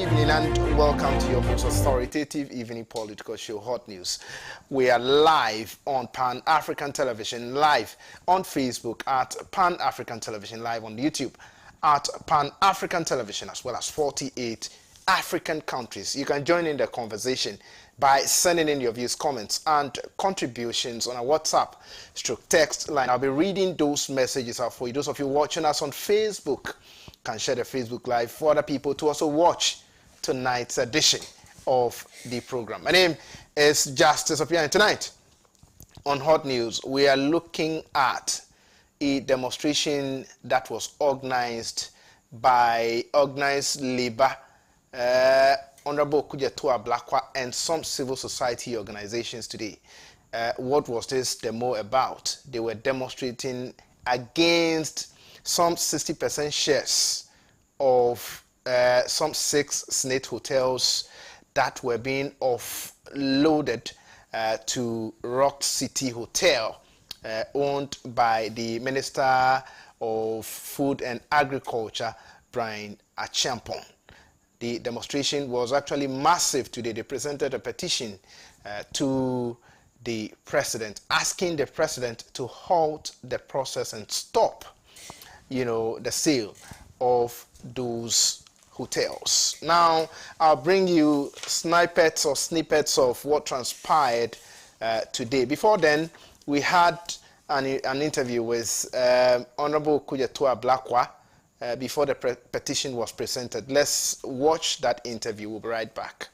evening and welcome to your most authoritative evening political show, Hot News. We are live on Pan-African Television, live on Facebook at Pan-African Television, live on YouTube at Pan-African Television, as well as 48 African countries. You can join in the conversation by sending in your views, comments, and contributions on our WhatsApp /text line. I'll be reading those messages out for you. Those of you watching us on Facebook can share the Facebook Live for other people to also watch tonight's edition of the program. My name is Justice Opian, and tonight on Hot News, we are looking at a demonstration that was organized by Organized Labour, Honorable Okudzeto Ablakwa, and some civil society organizations today. What was this demo about? They were demonstrating against some 60% shares of some 6 SSNIT hotels that were being offloaded to Rock City Hotel, owned by the Minister of Food and Agriculture, Brian Acheampong. The demonstration was actually massive today. They presented a petition to the president, asking the president to halt the process and stop, the sale of those hotels. Now, I'll bring you snippets of what transpired today. Before then, we had an interview with Honorable Okudzeto Ablakwa before the petition was presented. Let's watch that interview. We'll be right back.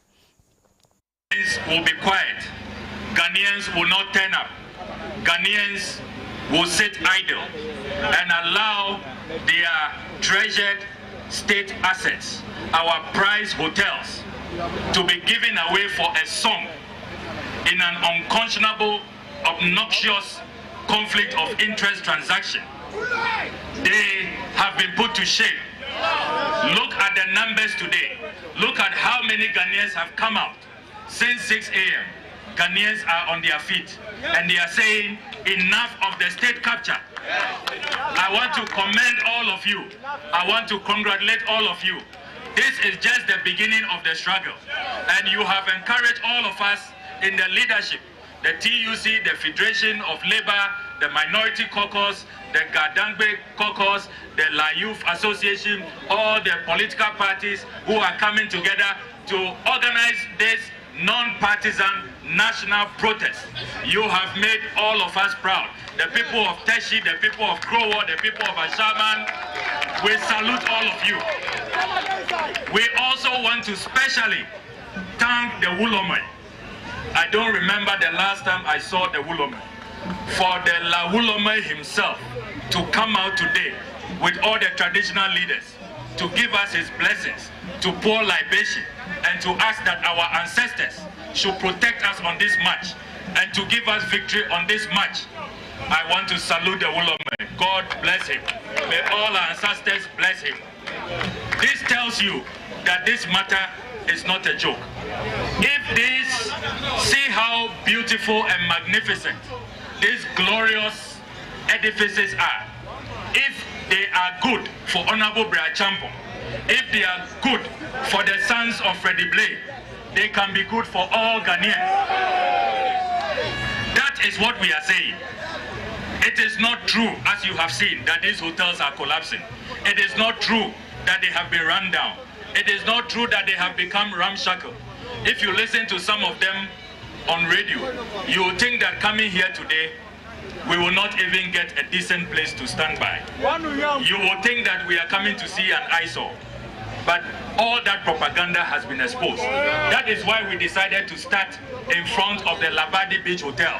Ghanaians will be quiet. Ghanaians will not turn up. Ghanaians will sit idle and allow their treasured state assets, our prize hotels, to be given away for a song in an unconscionable, obnoxious conflict of interest transaction. They have been put to shame. Look at the numbers today. Look at how many Ghanaians have come out since 6 a.m. Ghanaians are on their feet and they are saying enough of the state capture. I want to commend all of you. I want to congratulate all of you. This is just the beginning of the struggle, and you have encouraged all of us in the leadership, the TUC, the Federation of Labour, the Minority Caucus, the Gadangbe Caucus, the La Youth Association, all the political parties who are coming together to organize this non-partisan national protest. You have made all of us proud. The people of Teshi, the people of Krowo, the people of Ashaman, we salute all of you. We also want to specially thank the Wulomai. I don't remember the last time I saw the Wulomai. For the La Wulomai himself to come out today with all the traditional leaders to give us his blessings, to pour libation, and to ask that our ancestors should protect us on this march and to give us victory on this march. I want to salute the Wulomai. God bless him. May all our ancestors bless him. This tells you that this matter is not a joke. If this, see how beautiful and magnificent these glorious edifices are. If they are good for Honorable Brian Acheampong, if they are good for the sons of Freddie Blade, they can be good for all Ghanaians. That is what we are saying. It is not true, as you have seen, that these hotels are collapsing. It is not true that they have been run down. It is not true that they have become ramshackle. If you listen to some of them on radio, you will think that coming here today, we will not even get a decent place to stand by. You will think that we are coming to see an eyesore. But all that propaganda has been exposed. That is why we decided to start in front of the Labadi Beach Hotel.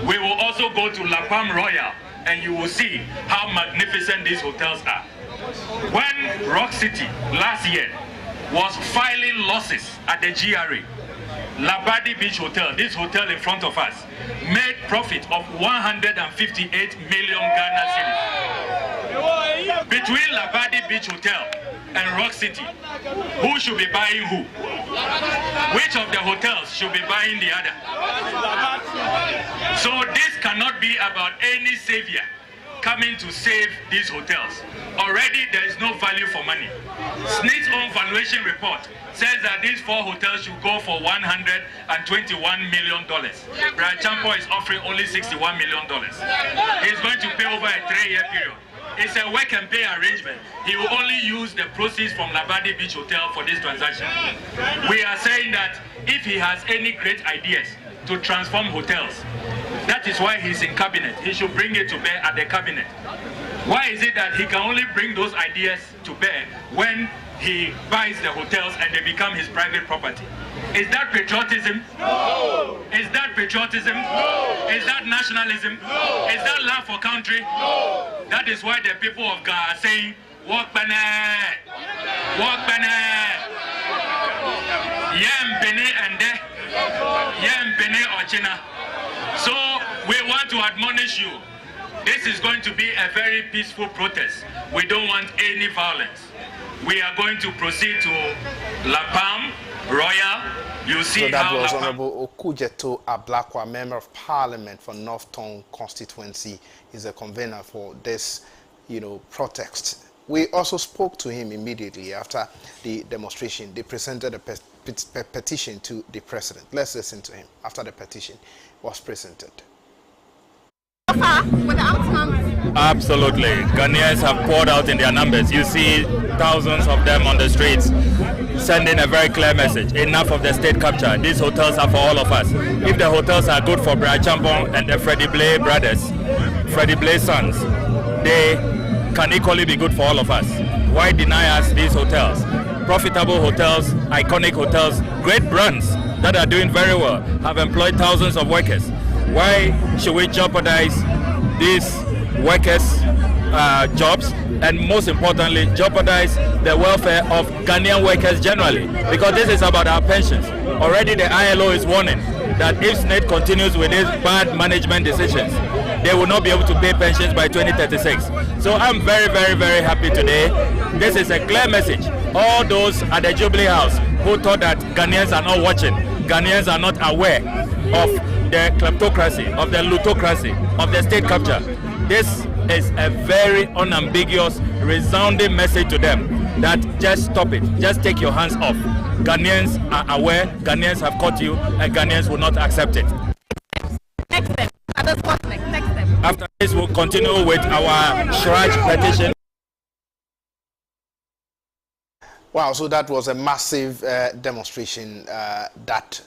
We will also go to La Palm Royal, and you will see how magnificent these hotels are. When Rock City last year was filing losses at the GRA, Labadi Beach Hotel, this hotel in front of us, made profit of 158 million Ghana cedis. Between Labadi Beach Hotel and Rock City, who should be buying who? Which of the hotels should be buying the other? So this cannot be about any savior. coming to save these hotels. Already there is no value for money. SNIT's own valuation report says that these 4 hotels should go for $121 million. Brian Champo is offering only $61 million. He's going to pay over a 3-year period. It's a work and pay arrangement. He will only use the proceeds from Labadi Beach Hotel for this transaction. We are saying that if he has any great ideas to transform hotels, that is why he's in cabinet. He should bring it to bear at the cabinet. Why is it that he can only bring those ideas to bear when he buys the hotels and they become his private property? Is that patriotism? No. Is that patriotism? No. Is that nationalism? No. Is that love for country? No. That is why the people of God are saying, walk bane, walk bane, yem bene ende, yem bene ochina. So we want to admonish you. This is going to be a very peaceful protest. We don't want any violence. We are going to proceed to La Palm, Royal. You see so that how was Honorable Okujeto Ablakwa, Member of Parliament for North Tongue constituency, is a convener for this, protest. We also spoke to him immediately after the demonstration. They presented a petition to the president. Let's listen to him after the petition was presented. With the outcome? Absolutely. Ghanaians have poured out in their numbers. You see thousands of them on the streets sending a very clear message. Enough of the state capture. These hotels are for all of us. If the hotels are good for Brian Champong and the Freddie Blay brothers, Freddie Blay sons, they can equally be good for all of us. Why deny us these hotels? Profitable hotels, iconic hotels, great brands that are doing very well, have employed thousands of workers. Why should we jeopardize these workers' jobs, and most importantly, jeopardize the welfare of Ghanaian workers generally? Because this is about our pensions. Already the ILO is warning that if SNIT continues with these bad management decisions, they will not be able to pay pensions by 2036. So I'm very, very, very happy today. This is a clear message. All those at the Jubilee House who thought that Ghanaians are not watching, Ghanaians are not aware of the kleptocracy, of the lootocracy, of the state capture. This is a very unambiguous, resounding message to them that just stop it. Just take your hands off. Ghanaians are aware, Ghanaians have caught you, and Ghanaians will not accept it. Next step. Next step. After this, we'll continue with our Shraj petition. Wow, so that was a massive demonstration that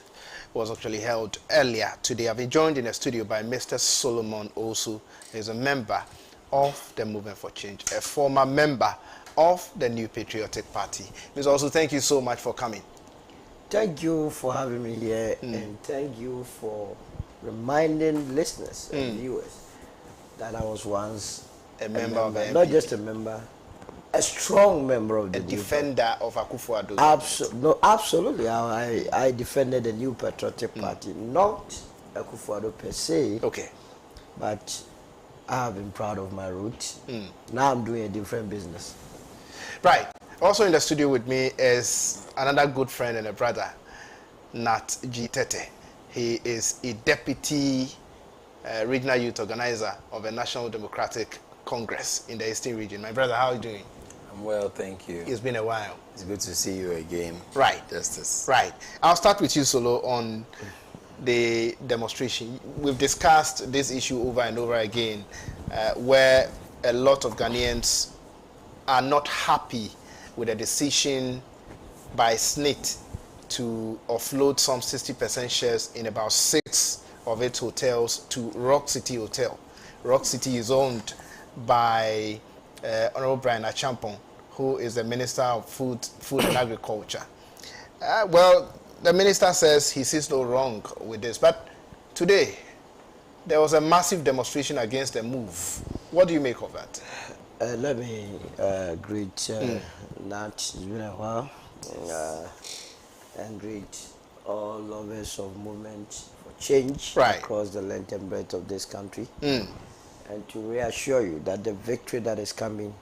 was actually held earlier today. I've been joined in the studio by Mr. Solomon Osu. He's a member of the Movement for Change, a former member of the New Patriotic Party. Mr. Osu, thank you so much for coming. Thank you for having me here, and thank you for reminding listeners and viewers that I was once a member of the not just a member, a strong member of the defender of Akufo-Addo. Absolutely. I defended the New Patriotic Party, not Akufo-Addo per se. Okay. But I have been proud of my roots. Now I'm doing a different business. Right. Also in the studio with me is another good friend and a brother, Nat G. Tete. He is a deputy regional youth organizer of the National Democratic Congress in the Eastern region. My brother, how are you doing? I'm well, thank you. It's been a while. It's good to see you again. Right. Justice. Right. I'll start with you, Solo, on the demonstration. We've discussed this issue over and over again, where a lot of Ghanaians are not happy with a decision by SNIT to offload some 60% shares in about 6 of its hotels to Rock City Hotel. Rock City is owned by Honorable Brian Achampong, who is the Minister of Food and Agriculture. Well, the minister says he sees no wrong with this, but today there was a massive demonstration against the move. What do you make of that? Let me greet Nat. It's been a while, and greet all lovers of movement for change across the length and breadth of this country. And to reassure you that the victory that is coming,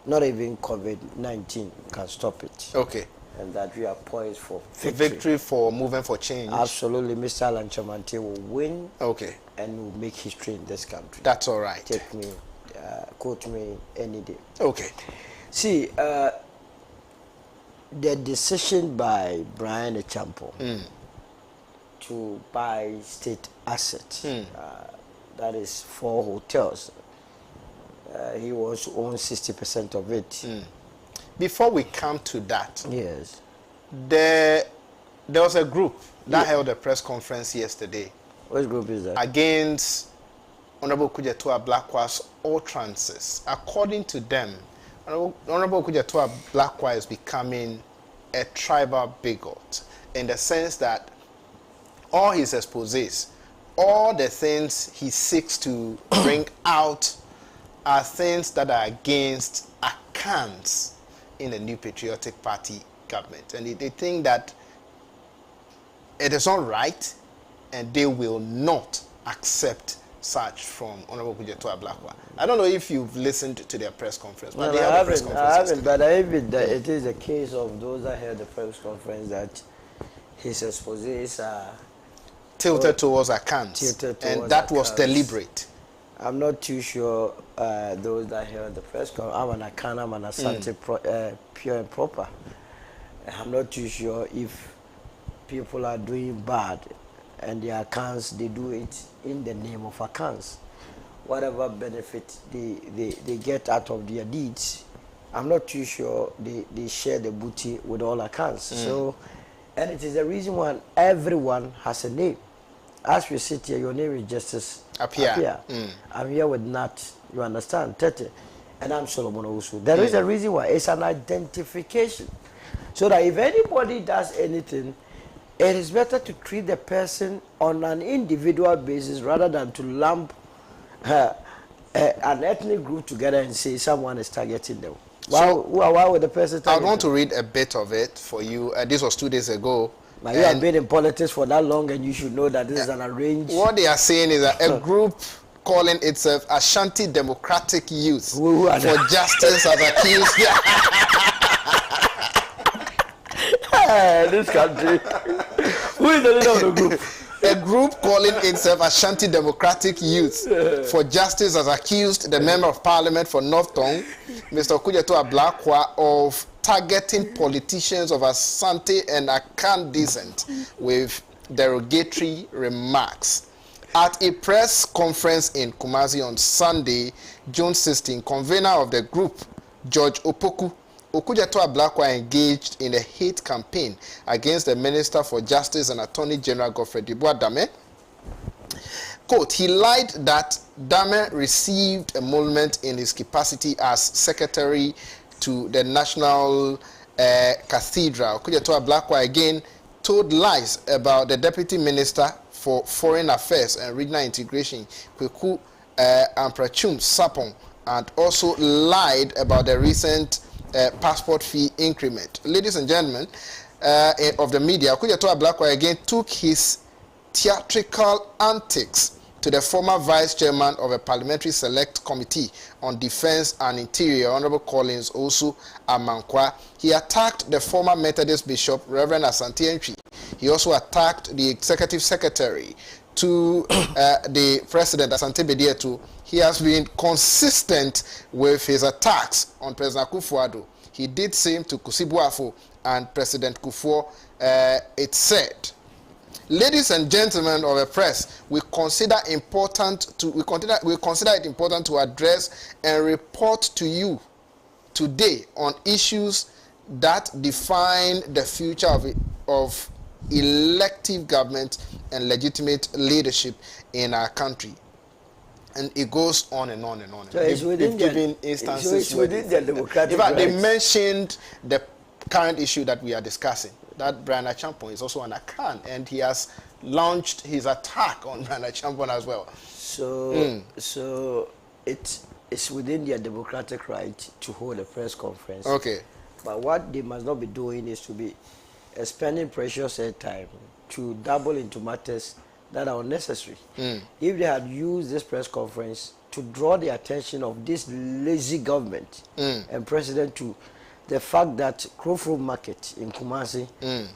not even COVID-19 can stop it. Okay. And that we are poised for victory. Victory for Movement for Change. Absolutely. Mr. Alan Chamante will win. Okay. And will make history in this country. That's all right. Take me. Yeah. quote me any day. Okay. See, the decision by Brian Acheampong to buy state assets, that is 4 hotels. He was own 60% of it. Before we come to that, yes, there was a group that held a press conference yesterday. Which group is that? Against Honorable Okudzeto Ablakwa's utterances. According to them, Honorable Okudzeto Ablakwa is becoming a tribal bigot in the sense that all his exposés, all the things he seeks to bring out are things that are against Akans in the New Patriotic Party government. And they think that it is not right and they will not accept such from Honorable Okudzeto Ablakwa. I don't know if you've listened to their press conference, but no, they held a press conference. I haven't, but it is a case of those that held the press conference that his exposés are tilted towards Akans, and that was deliberate. I'm not too sure those that held the press conference. I'm an Akan, I'm an Asante pure and proper. I'm not too sure if people are doing bad and the Akans, they do it in the name of Akans. Whatever benefit they get out of their deeds, I'm not too sure they share the booty with all Akans. So, and it is the reason why everyone has a name. As we sit here, your name is Justice Appiah. I'm here with Nat, you understand, Tete, and I'm Solomon Owusu. There is a reason why. It's an identification. So that if anybody does anything, it is better to treat the person on an individual basis rather than to lump an ethnic group together and say someone is targeting them. Why would the person target I want to read a bit of it for you. This was 2 days ago. But you have been in politics for that long and you should know that this is an arranged... What they are saying is that a group calling itself Ashanti Democratic Youth for Justice has accused... This country. Who is the leader of the group? A group calling itself Ashanti Democratic Youth for Justice has accused the Member of Parliament for North Tongue, Mr. Okudzeto Ablakwa, of targeting politicians of Asante and Akan descent with derogatory remarks. At a press conference in Kumasi on Sunday, June 16, convener of the group, George Opoku, Okudzeto Ablakwa engaged in a hate campaign against the Minister for Justice and Attorney General Godfrey Dubois Dame. Quote, he lied that Dame received emolument in his capacity as secretary to the National Cathedral. Okudzeto Ablakwa again told lies about the Deputy Minister for Foreign Affairs and Regional Integration, Kweku Amprachum Sapong, and also lied about the recent passport fee increment. Ladies and gentlemen of the media, Okudzeto Ablakwa again took his theatrical antics to the former vice chairman of a parliamentary select committee on defense and interior, Honorable Collins Osu Amankwa. He attacked the former Methodist bishop, Reverend Asante Entry. He also attacked the executive secretary to the president, Asante Bedietu. He has been consistent with his attacks on President Akufo-Addo. He did same to Kusibuafo and President Kufuor, it said. Ladies and gentlemen of the press, we consider it important to address and report to you today on issues that define the future of elective government and legitimate leadership in our country. And it goes on and on and on. So it's within the democratic in fact, they mentioned the current issue that we are discussing, that Brian Acheampong is also an Akan, and he has launched his attack on Brian Acheampong as well. So it's within their democratic right to hold a press conference. Okay. But what they must not be doing is to be spending precious airtime to dabble into matters that are unnecessary. If they had used this press conference to draw the attention of this lazy government and president to the fact that Krofro Market in Kumasi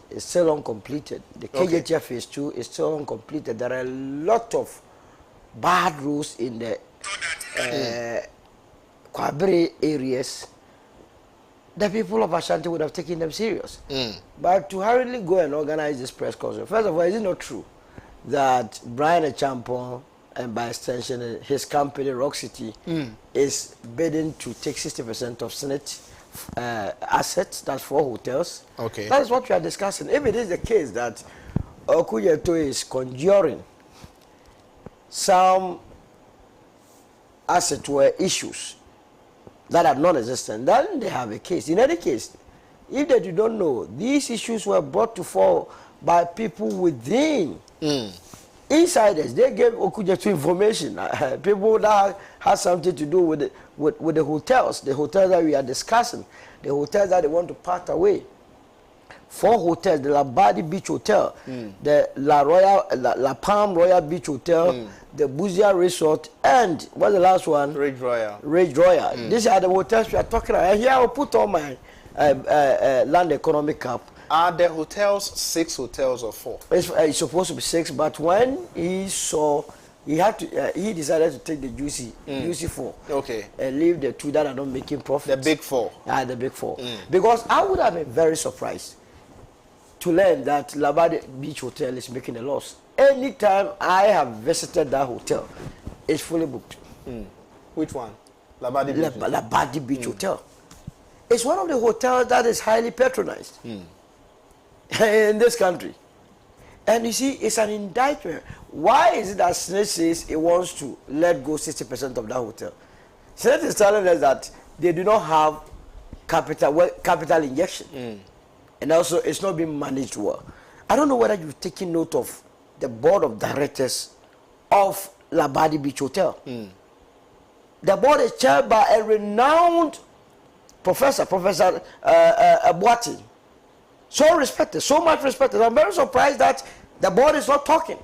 is still uncompleted. The KJTF Phase 2 is still uncompleted. There are a lot of bad rules in the Kwabere areas, the people of Ashanti would have taken them serious. But to hurriedly go and organize this press conference, first of all, is it not true that Brian Achampong and by extension his company Rock City is bidding to take 60% of Senate assets? That's 4 hotels. Okay. That is what we are discussing. If it is the case that Okudzeto is conjuring some asset were issues that are non-existent, then they have a case. In any case, if they do not know, these issues were brought to fore by people within. Insiders, they gave Okudzeto information. People that have something to do with the hotels that we are discussing, the hotels that they want to part away. 4 hotels: the Labadi Beach Hotel, the La Palm Royal Beach Hotel, the Buzia Resort, and what's the last one? Rage Royal. These are the hotels we are talking about. And here I will put on my land economic cap. Are the hotels 6 hotels or 4? It's supposed to be 6, but when he saw, he decided to take the juicy 4. Okay. And leave the 2 that are not making profit. The big 4. The big 4. Because I would have been very surprised to learn that Labadi Beach Hotel is making a loss. Anytime I have visited that hotel, it's fully booked. Which one? Labadi Beach. Labadi Beach Hotel. It's one of the hotels that is highly patronized in this country. And you see, it's an indictment. Why is it that Senate says it wants to let go 60% of that hotel? Senate is telling us that they do not have capital injection. And also, it's not being managed well. I don't know whether you've taken note of the board of directors of Labadi Beach Hotel. The board is chaired by a renowned Professor Boati. So respected, so much respected. I'm very surprised that the board is not talking.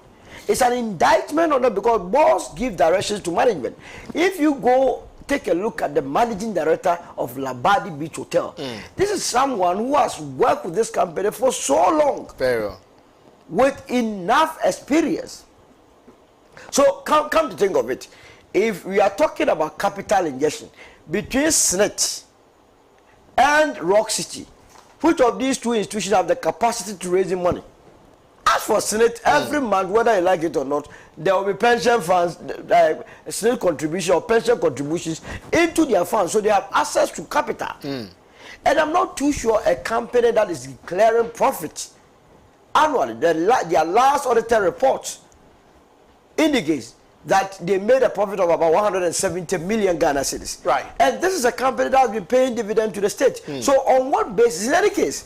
It's an indictment on them because boards give directions to management. If you go take a look at the managing director of Labadi Beach Hotel, this is someone who has worked with this company for so long. Very well. With enough experience. So come to think of it, if we are talking about capital injection between Senate and Rock City, which of these 2 institutions have the capacity to raise money? As for Senate, every month, whether you like it or not, there will be pension funds, Senate contribution or pension contributions into their funds, so they have access to capital. And I'm not too sure a company that is declaring profit annually, their last audited report indicates that they made a profit of about 170 million Ghana cedis. Right. And this is a company that has been paying dividend to the state. So on what basis? In any case,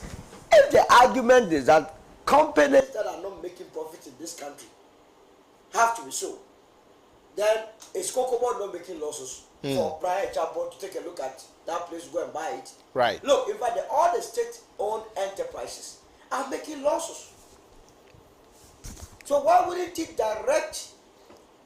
if the argument is that companies that are not making profits in this country have to be sold, then is Cocoa not making losses for Brian Achampong to take a look at that place, go and buy it? Right. Look, in fact, all the state-owned enterprises are making losses. So why wouldn't he direct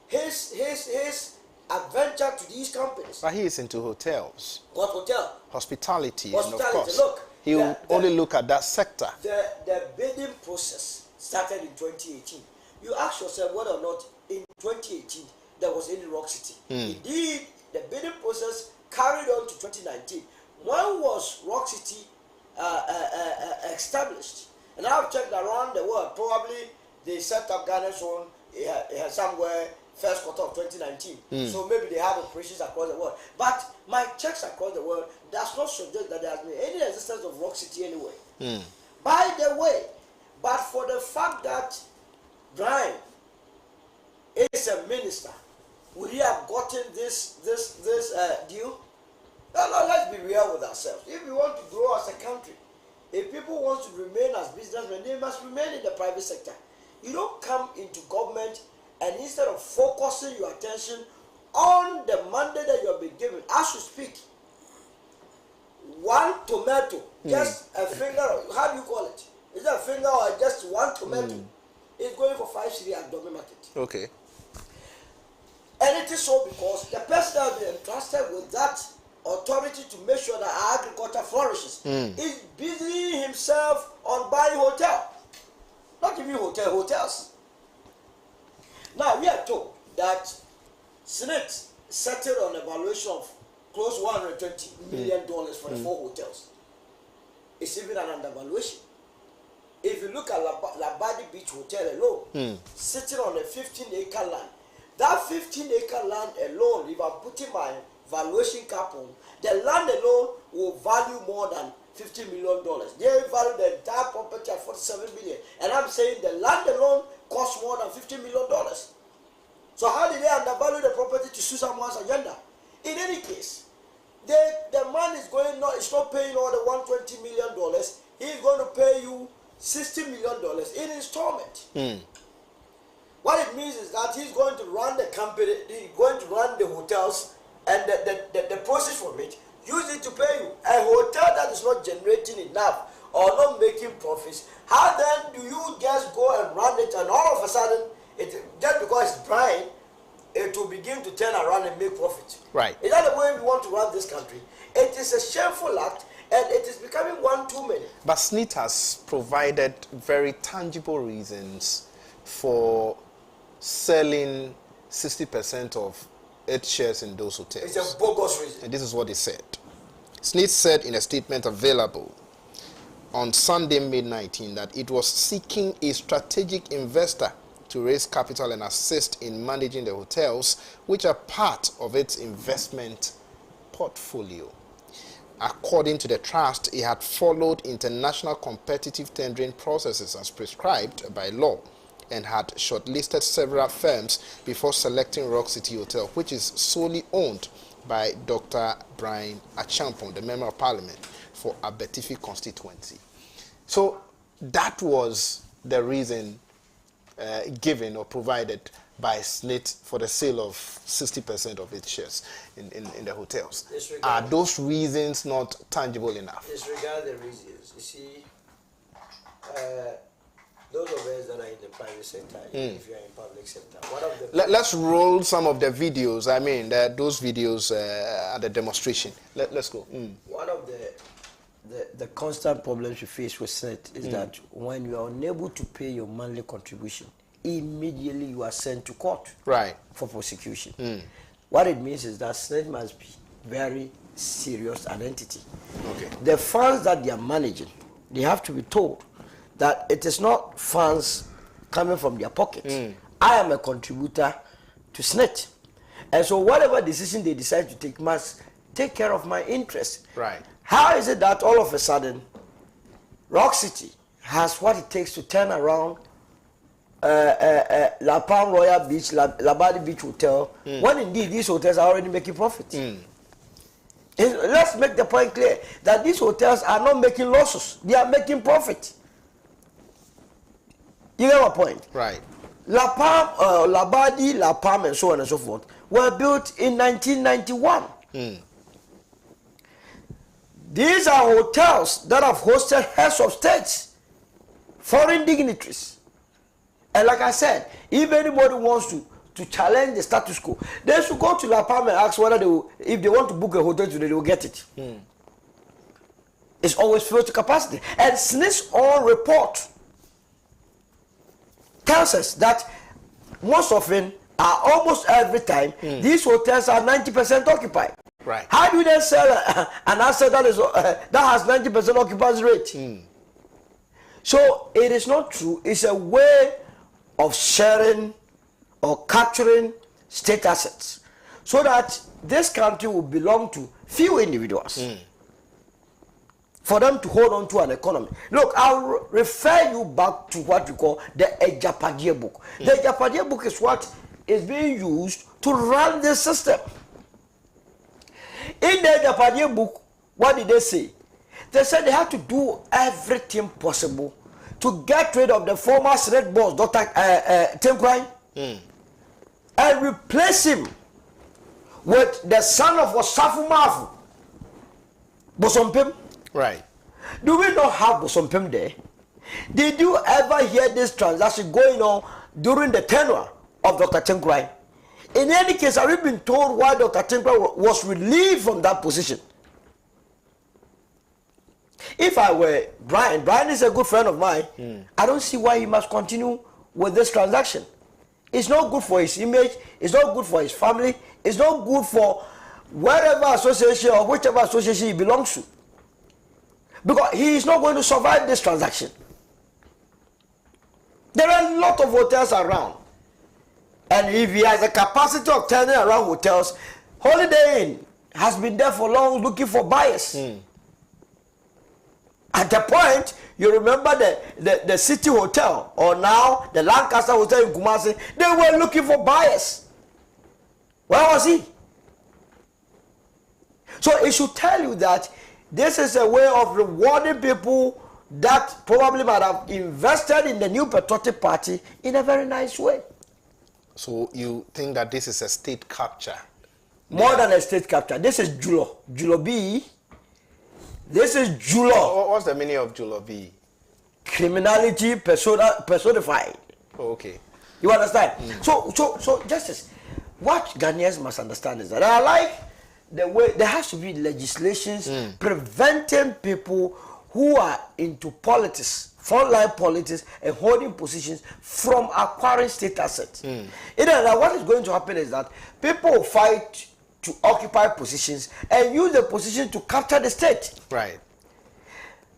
his adventure to these companies? But he is into hotels. What hotel? Hospitality. And of course, look, he will only look at that sector. The bidding process started in 2018. You ask yourself whether or not in 2018 there was any Rock City. Indeed, the bidding process carried on to 2019. When was Rock City established? And I've checked around the world. Probably they set up Ghana's own somewhere first quarter of 2019. So maybe they have operations across the world. But my checks across the world does not suggest that there has been any existence of Rock City anywhere. By the way, but for the fact that Brian is a minister, would he have gotten this deal? No, let's be real with ourselves. If we want to grow as a country, if people want to remain as businessmen, they must remain in the private sector. You don't come into government and instead of focusing your attention on the mandate that you have been given, as you speak, one tomato, just a finger, how do you call it? Is it a finger or just one tomato? It's going for 5 cedi at Dome Market. Okay. And it is so because the person that has been entrusted with that authority to make sure that our agriculture flourishes is busy himself on buying hotel. Not even hotels. Now we are told that Senate settled on a valuation of close to $120 million for the 4 hotels. It's even an undervaluation. If you look at Labadi Beach Hotel alone, sitting on a 15-acre land, that 15-acre land alone, if I'm putting my valuation cap on, the land alone will value more than $50 million. They value the entire property at $47 million. And I'm saying the land alone costs more than $50 million. So how did they undervalue the property to suit someone's agenda? In any case, the man is it's not paying all the $120 million. He's going to pay you $60 million in installment. What it means is that he's going to run the company, he's going to run the hotels, and the proceeds from it, use it to pay you. A hotel that is not generating enough or not making profits, how then do you just go and run it, and all of a sudden, just because it's Brian, it will begin to turn around and make profit? Right. Is that the way we want to run this country? It is a shameful act, and it is becoming one too many. But SSNIT has provided very tangible reasons for selling 60% of its shares in those hotels. It's a bogus reason. And this is what it said. SSNIT said in a statement available on Sunday, May 19, that it was seeking a strategic investor to raise capital and assist in managing the hotels, which are part of its investment portfolio. According to the trust, it had followed international competitive tendering processes as prescribed by law and had shortlisted several firms before selecting Rock City Hotel, which is solely owned by Dr. Brian Achampong, the Member of Parliament for Abetifi constituency. So that was the reason given or provided by SSNIT for the sale of 60% of its shares in the hotels. Are those reasons not tangible enough? Disregard the reasons. You see, those of us that are in the private sector, if you are in public sector, one of the... Let's roll some of the videos. I mean, those videos at the demonstration. Let's go. One of the constant problems you face with SSNIT is that when you are unable to pay your monthly contribution, immediately you are sent to court for prosecution. What it means is that SSNIT must be very serious an entity. Okay. The funds that they are managing, they have to be told that it is not funds coming from their pockets. I am a contributor to SSNIT. And so whatever decision they decide to take must take care of my interests. Right. How is it that all of a sudden Rock City has what it takes to turn around La Palm Royal Beach, Labadi Beach Hotel, when indeed these hotels are already making profits? Let's make the point clear that these hotels are not making losses, they are making profit. You get my point? Right. La Palm, Labadi, La Palm, and so on and so forth were built in 1991. These are hotels that have hosted heads of states, foreign dignitaries. And like I said, if anybody wants to challenge the status quo, they should go to La Palma and ask whether if they want to book a hotel today, they will get it. It's always filled to capacity. And SSNIT's own report tells us that most often, almost every time, these hotels are 90% occupied. Right. How do they sell an asset that has 90% occupancy rate? So it is not true. It's a way of sharing or capturing state assets so that this country will belong to few individuals for them to hold on to an economy. Look, I'll refer you back to what we call the Ejapadia book. The Ejapadia book is what is being used to run the system. In the Ejapadia book, what did they say? They said they had to do everything possible to get rid of the former SSNIT boss, Dr. Tenkwai, and replace him with the son of Osafu Mafu, Bosompim. Right. Do we not have Bosompim there? Did you ever hear this transaction going on during the tenure of Dr. Tenkwai? In any case, have you been told why Dr. Tenkwai was relieved from that position? If I were Brian is a good friend of mine, I don't see why he must continue with this transaction. It's not good for his image, it's not good for his family, it's not good for wherever association or whichever association he belongs to. Because he is not going to survive this transaction. There are a lot of hotels around. And if he has the capacity of turning around hotels, Holiday Inn has been there for long looking for buyers. At the point, you remember the City Hotel, or now the Lancaster Hotel in Kumasi, they were looking for buyers. Where was he? So it should tell you that this is a way of rewarding people that probably might have invested in the New Patriotic Party in a very nice way. So you think that this is a state capture? More than a state capture. This is Julo. Julo B. This is Julo. What's the meaning of Julo B? Criminality personified. Oh, okay. You understand? So Justice, what Ghanaians must understand is that I like the way there has to be legislations preventing people who are into politics, frontline politics, and holding positions from acquiring state assets. What is going to happen is that people will fight to occupy positions and use the position to capture the state. Right.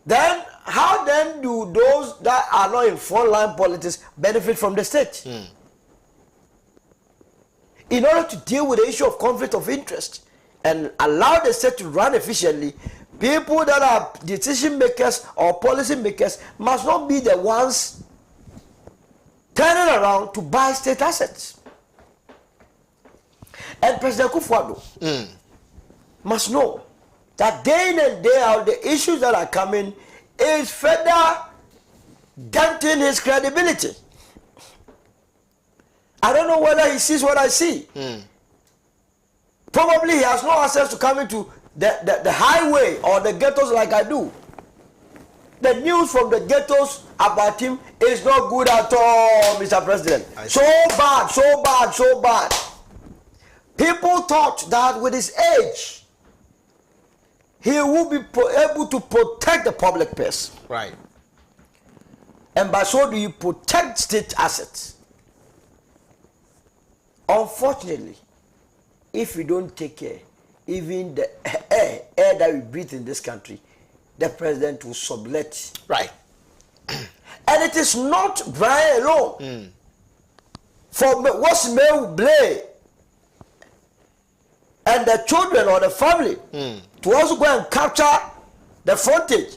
Then, how then do those that are not in frontline politics benefit from the state? In order to deal with the issue of conflict of interest and allow the state to run efficiently, people that are decision makers or policy makers must not be the ones turning around to buy state assets. And President Kufuor must know that day in and day out, the issues that are coming is further denting his credibility. I don't know whether he sees what I see. Probably he has no access to coming to the highway or the ghettos like I do. The news from the ghettos about him is not good at all, Mr. President. So bad, so bad, so bad. People thought that with his age, he will be able to protect the public purse. Right. And by so do you protect state assets. Unfortunately, if we don't take care, even the air that we breathe in this country, the president will sublet. Right. And it is not Brian alone. For what's May Blay and the children or the family to also go and capture the frontage.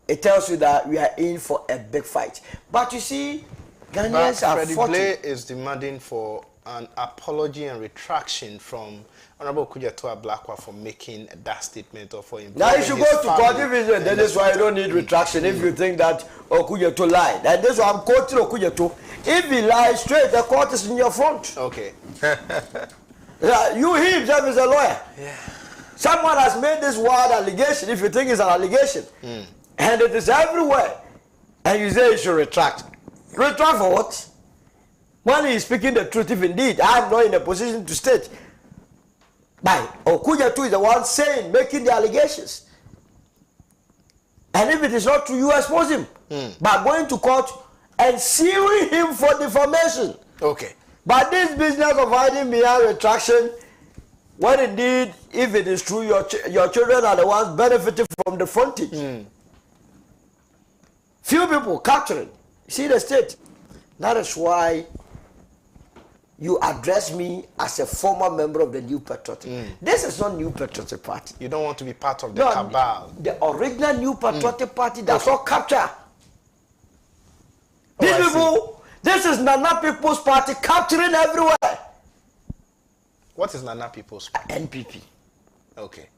It tells you that we are in for a big fight. But you see, Ghanaians are Freddie fighting. Blay is demanding for an apology and retraction from Honorable Kudjatoa Blakwa for making that statement or for now you should go to court if that is why you don't need retraction if you think that Okudjato lied. And this is why I'm quoting Okudjato. If he lies straight, the court is in your front. Okay. You himself is a lawyer. Yeah. Someone has made this wild allegation, if you think it's an allegation, and it is everywhere, and you say you should retract. Retract for what? When he is speaking the truth, if indeed I am not in a position to state. But Okudjato is the one saying, making the allegations. And if it is not true, you expose him by going to court and suing him for defamation. Okay. But this business of hiding behind retraction, when indeed, if it is true, your children are the ones benefiting from the frontage. Few people capturing. See the state. That is why you address me as a former member of the New Patriotic. This is not New Patriotic Party. You don't want to be part of the cabal. The original New Patriotic Party that's all capture. These I people, this is Nana People's Party capturing everywhere. What is Nana People's Party? NPP. Okay.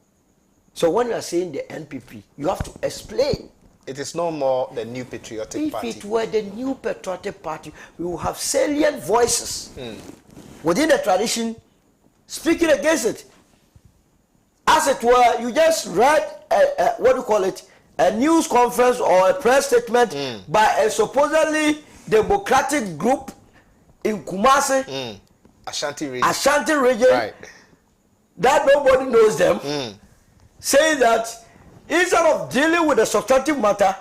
So when you are saying the NPP, you have to explain. It is no more the New Patriotic Party. If it were the New Patriotic Party, we will have salient voices within the tradition speaking against it. As it were, you just read what do you call it? A news conference or a press statement by a supposedly democratic group in Kumasi, Ashanti region. Ashanti region, Right. that nobody knows them, saying that instead of dealing with the substantive matter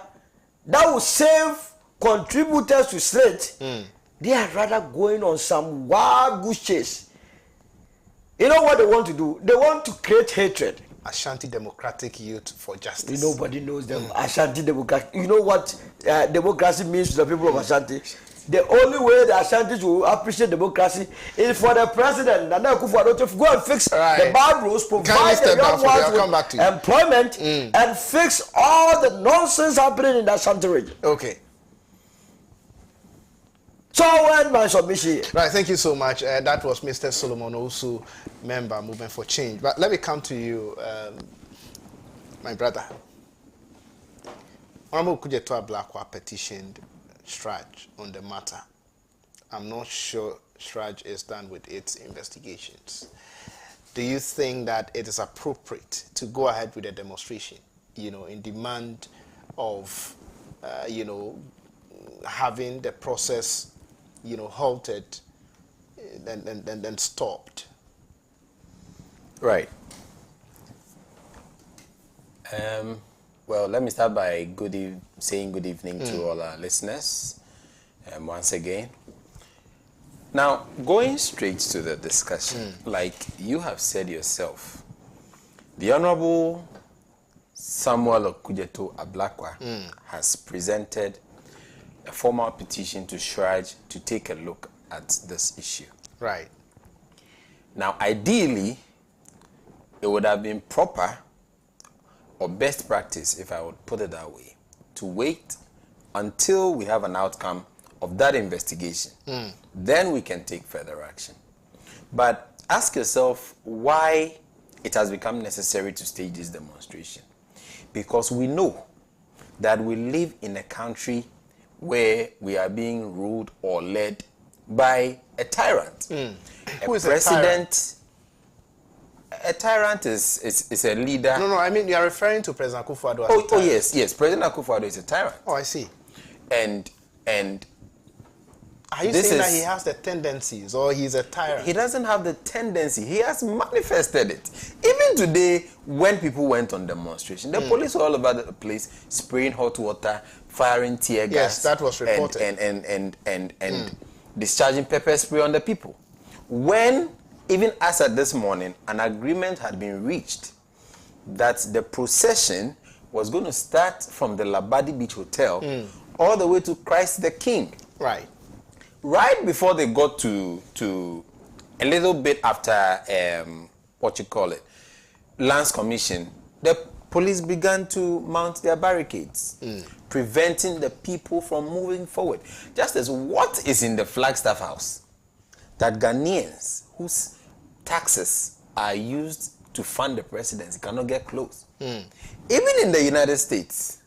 that will save contributors to state, they are rather going on some wild goose chase. You know what they want to do? They want to create hatred. Ashanti Democratic Youth for Justice. Nobody knows them. Ashanti Democratic. You know what democracy means to the people of Ashanti? The only way the Ashantis will appreciate democracy is for the president, Nana Akufo-Addo, to go and fix the bad rules, provide the young ones with employment, and fix all the nonsense happening in the Ashanti region. Okay. So when my submission. Right, thank you so much. That was Mr. Solomon Owusu, member Movement for Change. But let me come to you, my brother. Honorable Kujetwa Blakwa petitioned Straj on the matter. I'm not sure Straj is done with its investigations. Do you think that it is appropriate to go ahead with a demonstration, in demand of, having the process halted and stopped? Right. Well, let me start by saying good evening to all our listeners once again. Now, going straight to the discussion, like you have said yourself, the Honorable Samuel Okudzeto Ablakwa has presented a formal petition to Straj to take a look at this issue. Right. Now, ideally, it would have been proper or best practice, if I would put it that way, to wait until we have an outcome of that investigation. Then we can take further action. But ask yourself why it has become necessary to stage this demonstration. Because we know that we live in a country where we are being ruled or led by a tyrant. Who is president? A tyrant is a leader. No, I mean, you are referring to President Akufo-Addo. Oh, yes. President Akufo-Addo is a tyrant. Oh, I see. And are you saying that he has the tendencies, or he's a tyrant? He doesn't have the tendency. He has manifested it. Even today, when people went on demonstration, the police were all over the place, spraying hot water, firing tear gas. Yes, that was reported. And discharging pepper spray on the people. When, even as at this morning, an agreement had been reached that the procession was going to start from the Labadi Beach Hotel all the way to Christ the King. Right. Right before they got to a little bit after Lands Commission, the police began to mount their barricades, preventing the people from moving forward. Just as what is in the Flagstaff House, that Ghanaians whose taxes are used to fund the presidency cannot get close. Even in the United States,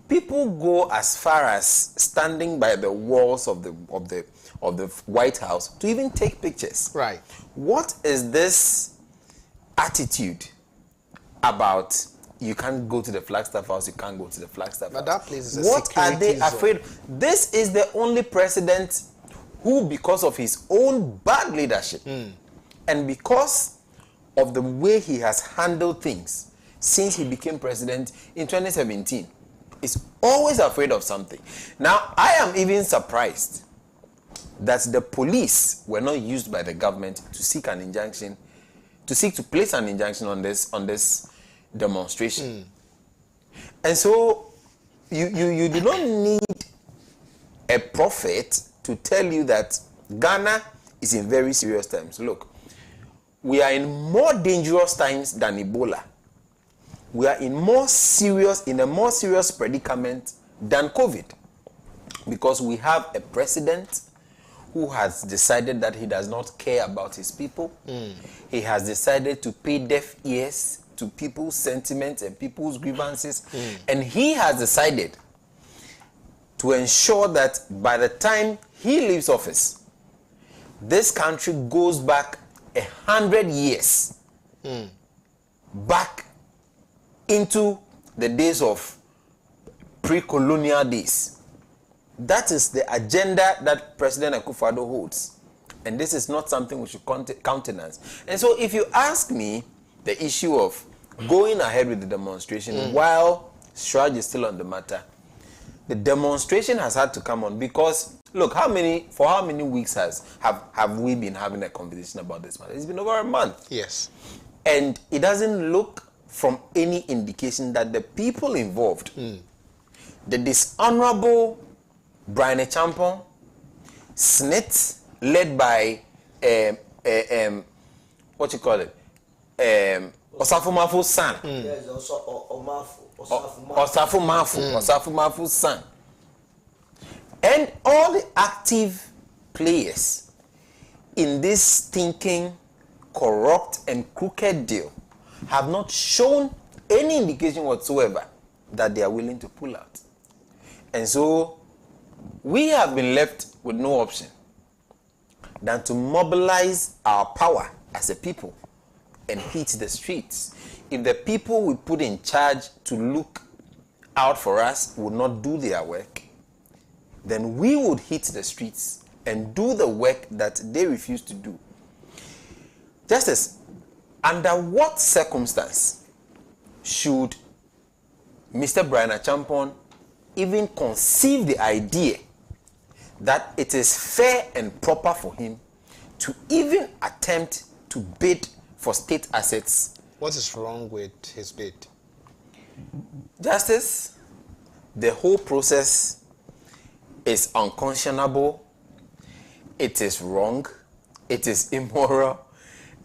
people go as far as standing by the walls of the White House to even take pictures. Right. What is this attitude about you can't go to the Flagstaff House, you can't go to the Flagstaff House? But that place is a what are they afraid of? This is the only president who, because of his own bad leadership and because of the way he has handled things since he became president in 2017, is always afraid of something. Now, I am even surprised that the police were not used by the government to seek an injunction, to place an injunction on this demonstration. And so, you do not need a prophet to tell you that Ghana is in very serious times. Look, we are in more dangerous times than Ebola. We are in a more serious predicament than COVID, because we have a president who has decided that he does not care about his people. He has decided to pay deaf ears to people's sentiments and people's grievances, and he has decided to ensure that by the time he leaves office, this country goes back 100 years back into the days of pre-colonial days. That is the agenda that President Akufo-Addo holds. And this is not something we should countenance. And so if you ask me the issue of going ahead with the demonstration while Straj is still on the matter, the demonstration has had to come on because look, for how many weeks have we been having a conversation about this matter? It's been over a month. Yes. And it doesn't look from any indication that the people involved, the dishonorable Brian Acheampong, SSNIT, led by what you call it, Osafo Mafu's son. There's also Osafo Mafu's son. And all the active players in this stinking, corrupt and crooked deal have not shown any indication whatsoever that they are willing to pull out. And so we have been left with no option than to mobilize our power as a people and hit the streets. If the people we put in charge to look out for us would not do their work, then we would hit the streets and do the work that they refuse to do. Justice, under what circumstance should Mr. Brian Acheampong even conceive the idea that it is fair and proper for him to even attempt to bid for state assets? What is wrong with his bid? Justice, the whole process is unconscionable, it is wrong, it is immoral,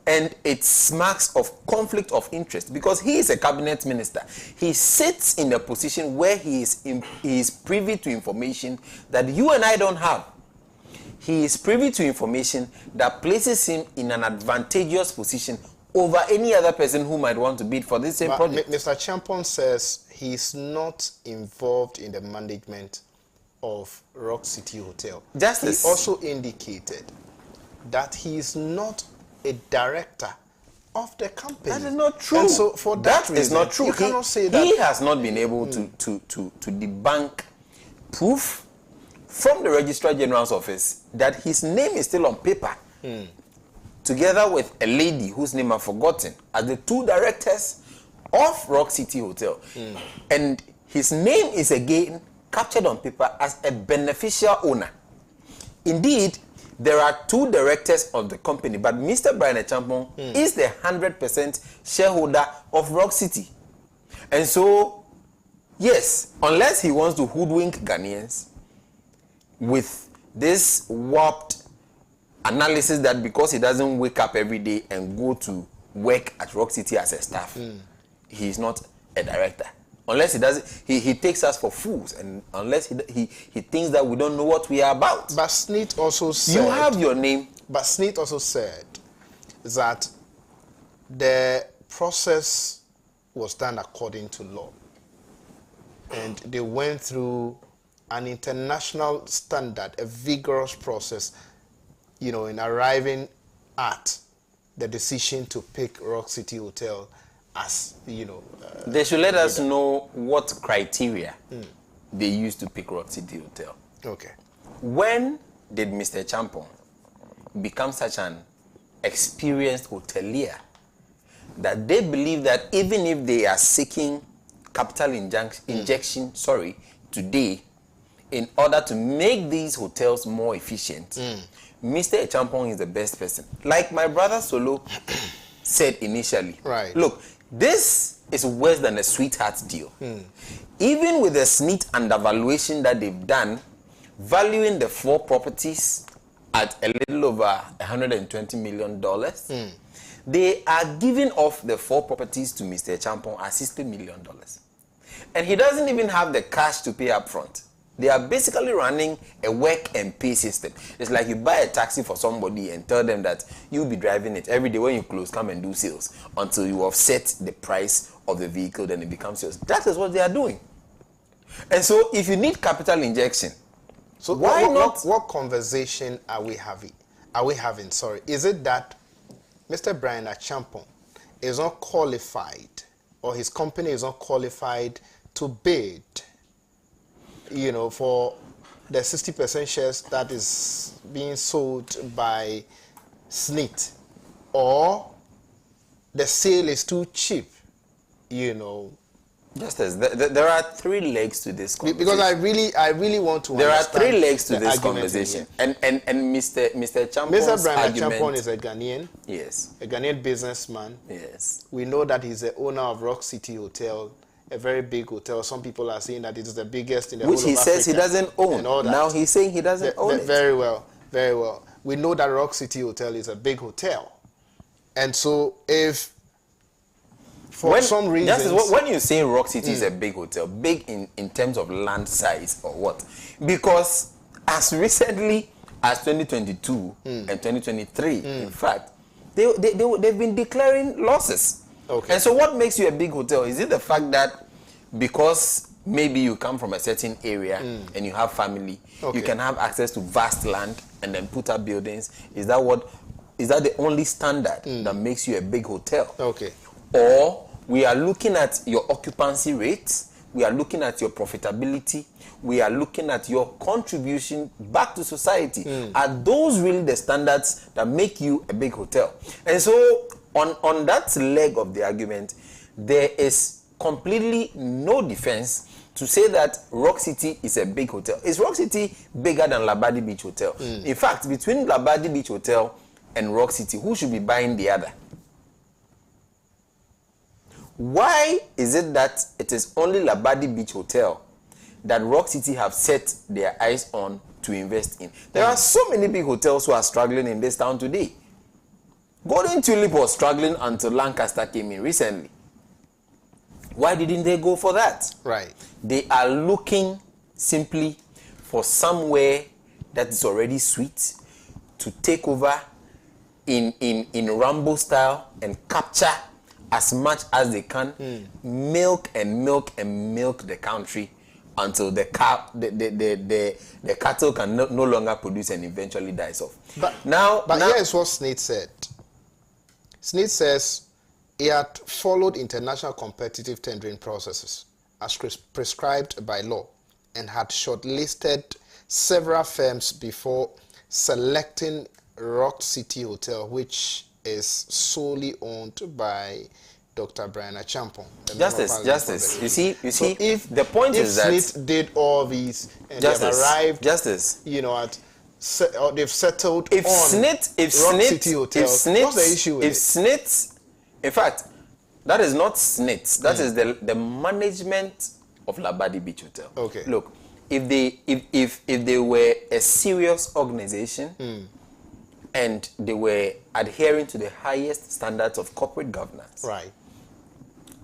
and it smacks of conflict of interest because he is a cabinet minister. He sits in a position where he is privy to information that you and I don't have. He is privy to information that places him in an advantageous position over any other person who might want to bid for this same project. Mr. Acheampong says he's not involved in the management of Rock City Hotel. Justice. He also indicated that he is not a director of the company. That is not true. And so for that reason, is not true. You cannot say that. He has not been able to debunk proof from the Registrar General's office that his name is still on paper, together with a lady whose name I've forgotten, as the two directors of Rock City Hotel. And his name is again captured on paper as a beneficial owner. Indeed, there are two directors of the company, but Mr. Brian Acheampong is the 100% shareholder of Rock City. And so, yes, unless he wants to hoodwink Ghanaians with this warped analysis that because he doesn't wake up every day and go to work at Rock City as a staff, he is not a director. Unless he does, he takes us for fools, and unless he thinks that we don't know what we are about. But SSNIT also said... You have your name. But SSNIT also said that the process was done according to law. And they went through an international standard, a vigorous process, in arriving at the decision to pick Rock City Hotel as, they should let us know what criteria they used to pick Rock City Hotel. Okay. When did Mr. Acheampong become such an experienced hotelier that they believe that even if they are seeking capital injection today, in order to make these hotels more efficient, Mr. Acheampong is the best person? Like my brother Solo said initially. Right. Look, this is worse than a sweetheart deal. Even with the SSNIT undervaluation that they've done, valuing the 4 properties at a little over $120 million, they are giving off the 4 properties to Mr. Acheampong at $60 million. And he doesn't even have the cash to pay up front. They are basically running a work and pay system. It's like you buy a taxi for somebody and tell them that you'll be driving it every day when you close, come and do sales until you offset the price of the vehicle, then it becomes yours. That is what they are doing. And so if you need capital injection, so why not? What conversation are we having? Is it that Mr. Brian Acheampong is not qualified, or his company is not qualified to bid, for the 60% shares that is being sold by SSNIT, or the sale is too cheap, Justice, there are three legs to this conversation. Because I really want to There are understand three legs to the this argument conversation. And Mr. Champon's Mr. Brian argument... Champon is a Ghanaian. Yes. A Ghanaian businessman. Yes. We know that he's the owner of Rock City Hotel, a very big hotel. Some people are saying that it is the biggest in the whole of Africa. Which he says he doesn't own. And all that. Now he's saying he doesn't own it. Very well, very well. We know that Rock City Hotel is a big hotel. And so if, for some reason... When you say Rock City is a big hotel, big in terms of land size or what? Because as recently as 2022 and 2023, in fact, they've been declaring losses. Okay. And so what makes you a big hotel? Is it the fact that because maybe you come from a certain area and you have family, you can have access to vast land and then put up buildings? Is that the only standard that makes you a big hotel? Okay. Or we are looking at your occupancy rates, we are looking at your profitability, we are looking at your contribution back to society. Are those really the standards that make you a big hotel? And so on that leg of the argument, there is completely no defense to say that Rock City is a big hotel. Is Rock City bigger than Labadi Beach Hotel? In fact, between Labadi Beach Hotel and Rock City, who should be buying the other? Why is it that it is only Labadi Beach Hotel that Rock City have set their eyes on to invest in? There are so many big hotels who are struggling in this town today. Golden Tulip was struggling until Lancaster came in recently. Why didn't they go for that? Right. They are looking simply for somewhere that is already sweet to take over in Rambo style and capture as much as they can, milk the country until the cattle can no longer produce and eventually dies off. But here's what Snit said. Snit says he had followed international competitive tendering processes as prescribed by law and had shortlisted several firms before selecting Rock City Hotel, which is solely owned by Dr. Brian Champon. Justice. You see, so if the point is that Smith did all these and they've arrived, at they've settled on Rock City Hotel. What's the issue with Snit, in fact, that is not Snit. That is the management of Labadi Beach Hotel. Okay. Look, if they were a serious organization and they were adhering to the highest standards of corporate governance, right,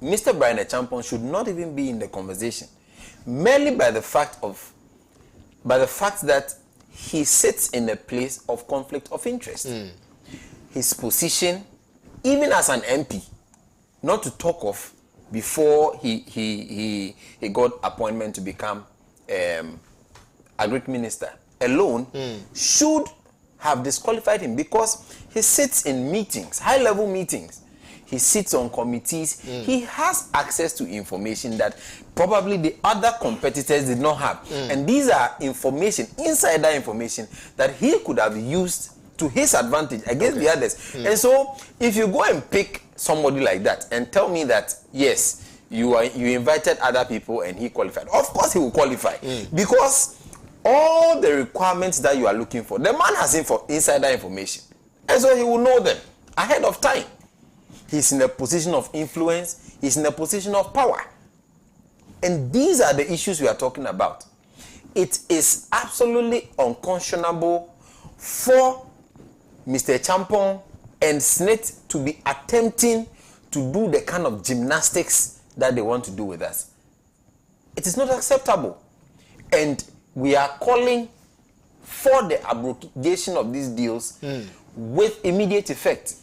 Mr. Brian Champon should not even be in the conversation, merely by the fact that he sits in a place of conflict of interest. His position, even as an MP, not to talk of before he got appointment to become Agric Minister alone, should have disqualified him, because he sits in meetings, high-level meetings. He sits on committees. He has access to information that probably the other competitors did not have. And these are information, insider information, that he could have used to his advantage against the others. And so, if you go and pick somebody like that and tell me that, yes, you invited other people and he qualified, of course he will qualify. Because all the requirements that you are looking for, the man has insider information. And so he will know them ahead of time. He's in a position of influence. He's in a position of power. And these are the issues we are talking about. It is absolutely unconscionable for Mr. Champon and Snit to be attempting to do the kind of gymnastics that they want to do with us. It is not acceptable. And we are calling for the abrogation of these deals with immediate effect.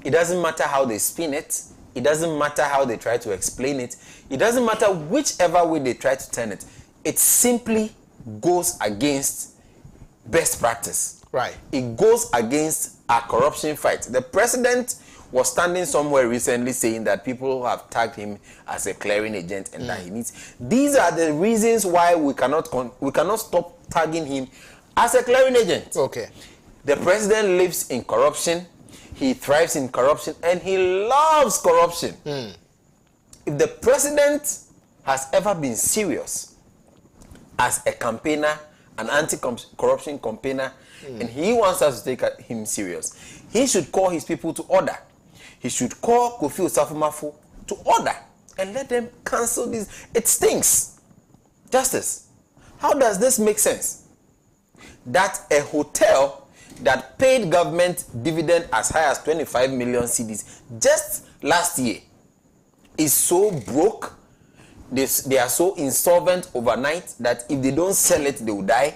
It doesn't matter how they spin it. It doesn't matter how they try to explain it. It doesn't matter whichever way they try to turn it. It simply goes against best practice. Right. It goes against our corruption fight. The president was standing somewhere recently saying that people have tagged him as a clearing agent and that he needs. These are the reasons why we cannot stop tagging him as a clearing agent. Okay. The president lives in corruption. He thrives in corruption and he loves corruption. If the president has ever been serious as a campaigner, an anti-corruption campaigner, and he wants us to take him serious, he should call his people to order. He should call Kofi Osafo-Maafo to order and let them cancel this. It stinks. Justice, how does this make sense? That a hotel that paid government dividend as high as 25 million cedis just last year is so broke, they are so insolvent overnight that if they don't sell it, they will die.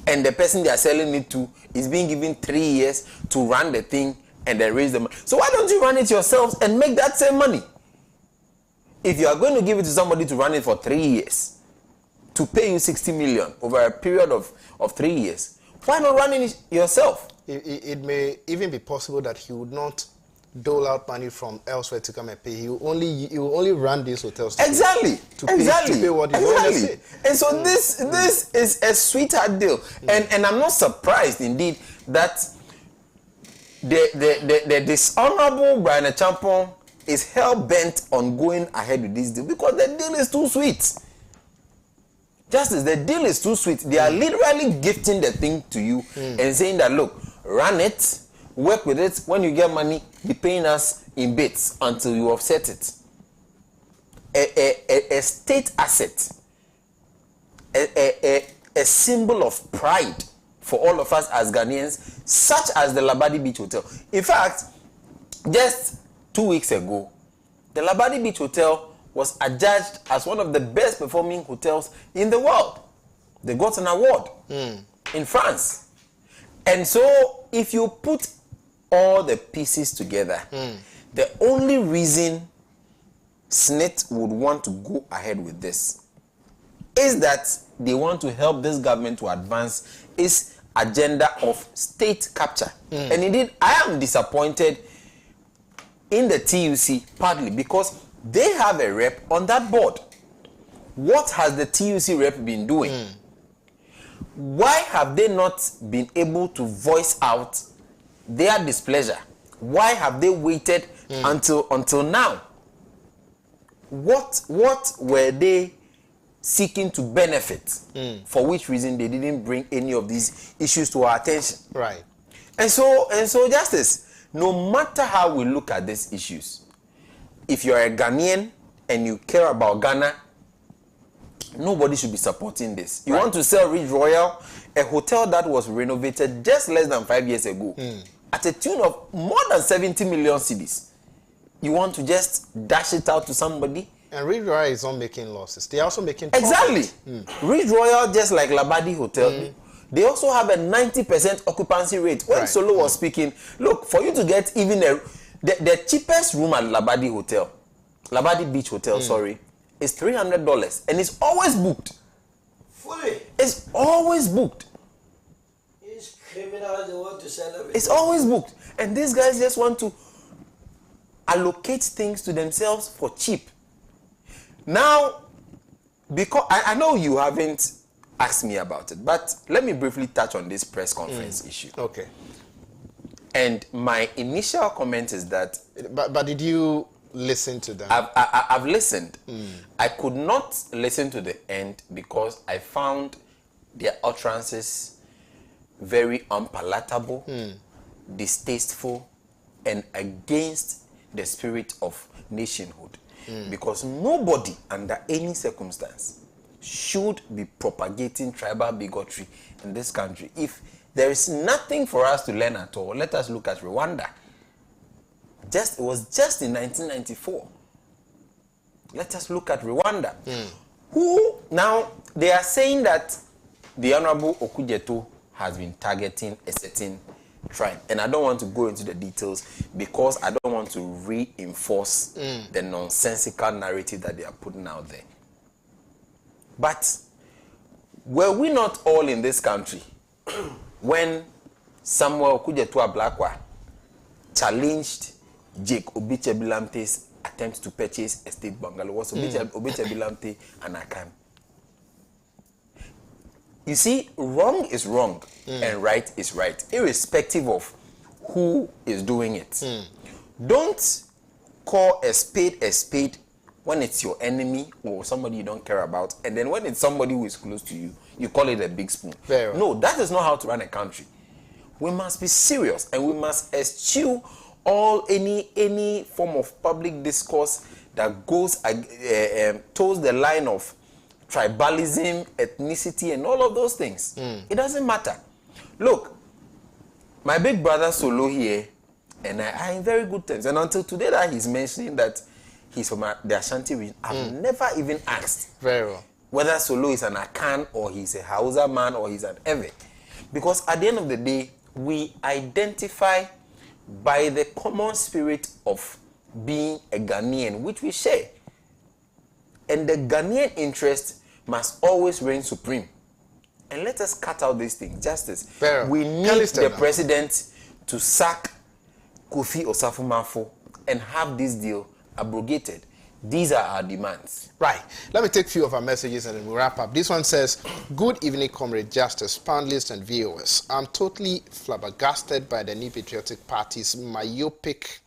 And the person they are selling it to is being given 3 years to run the thing and then raise the money. So why don't you run it yourselves and make that same money? If you are going to give it to somebody to run it for 3 years, to pay you 60 million over a period of 3 years, why not run it yourself? It may even be possible that he would not dole out money from elsewhere to come and pay. He will only run these hotels to exactly to pay what he wants to say. And so this is a sweetheart deal, and I'm not surprised indeed that the dishonorable Brian Acheampong is hell bent on going ahead with this deal because the deal is too sweet. Justice, the deal is too sweet. They are literally gifting the thing to you and saying that, look, run it, work with it. When you get money, be paying us in bits until you offset it. A state asset, a symbol of pride for all of us as Ghanaians, such as the Labadi Beach Hotel. In fact, just 2 weeks ago, the Labadi Beach Hotel was adjudged as one of the best performing hotels in the world. They got an award in France. And so, if you put all the pieces together, the only reason SSNIT would want to go ahead with this is that they want to help this government to advance its agenda of state capture. And indeed, I am disappointed in the TUC partly because they have a rep on that board. What has the TUC rep been doing? Why have they not been able to voice out their displeasure? Why have they waited until now? What were they seeking to benefit? For which reason they didn't bring any of these issues to our attention? Right. And so Justice, no matter how we look at these issues, if you're a Ghanaian and you care about Ghana, nobody should be supporting this. You want to sell Ridge Royal, a hotel that was renovated just less than 5 years ago, at a tune of more than 70 million cedis. You want to just dash it out to somebody? And Ridge Royal is not making losses. They are also making profit. Exactly. Ridge Royal, just like Labadi Hotel, they also have a 90% occupancy rate. When Solo was speaking, look, for you to get even the cheapest room at Labadi Hotel, Labadi Beach Hotel, sorry, is $300, and it's always booked. Fully. It's always booked. It's criminals, they want to celebrate. It's always booked. And these guys just want to allocate things to themselves for cheap. Now, because I know you haven't asked me about it, but let me briefly touch on this press conference issue. Okay. And my initial comment is that... But did you listen to them? I've listened. I could not listen to the end because I found their utterances very unpalatable, distasteful, and against the spirit of nationhood. Because nobody under any circumstance should be propagating tribal bigotry in this country. If there is nothing for us to learn at all, let us look at Rwanda. It was just in 1994. Let us look at Rwanda. Who now, they are saying that the Honorable Okudzeto has been targeting a certain tribe. And I don't want to go into the details because I don't want to reinforce the nonsensical narrative that they are putting out there. But were we not all in this country when Samuel Okudzeto Ablakwa challenged Jake Obiche-Bilamte's attempt to purchase a state bungalow? Was Obiche-Bilamte an Akan? You see, wrong is wrong and right is right, irrespective of who is doing it. Don't call a spade when it's your enemy or somebody you don't care about, and then when it's somebody who is close to you, you call it a big spoon. Very well. No, that is not how to run a country. We must be serious, and we must eschew any form of public discourse that goes towards the line of tribalism, ethnicity, and all of those things. It doesn't matter. Look, my big brother Solo here and I are in very good terms. And until today that he's mentioning that he's from the Ashanti region, I've never even asked Very well. whether Solo is an Akan or he's a Hausa man or he's an Ewe. Because at the end of the day, we identify by the common spirit of being a Ghanaian, which we share. And the Ghanaian interest must always reign supreme. And let us cut out this thing. Justice. Fair. We need the president to sack Kofi Osafo-Maafo and have this deal abrogated. These are our demands. Right. Let me take a few of our messages and then we'll wrap up. This one says, good evening, Comrade Justice, panelists and viewers. I'm totally flabbergasted by the New Patriotic Party's myopic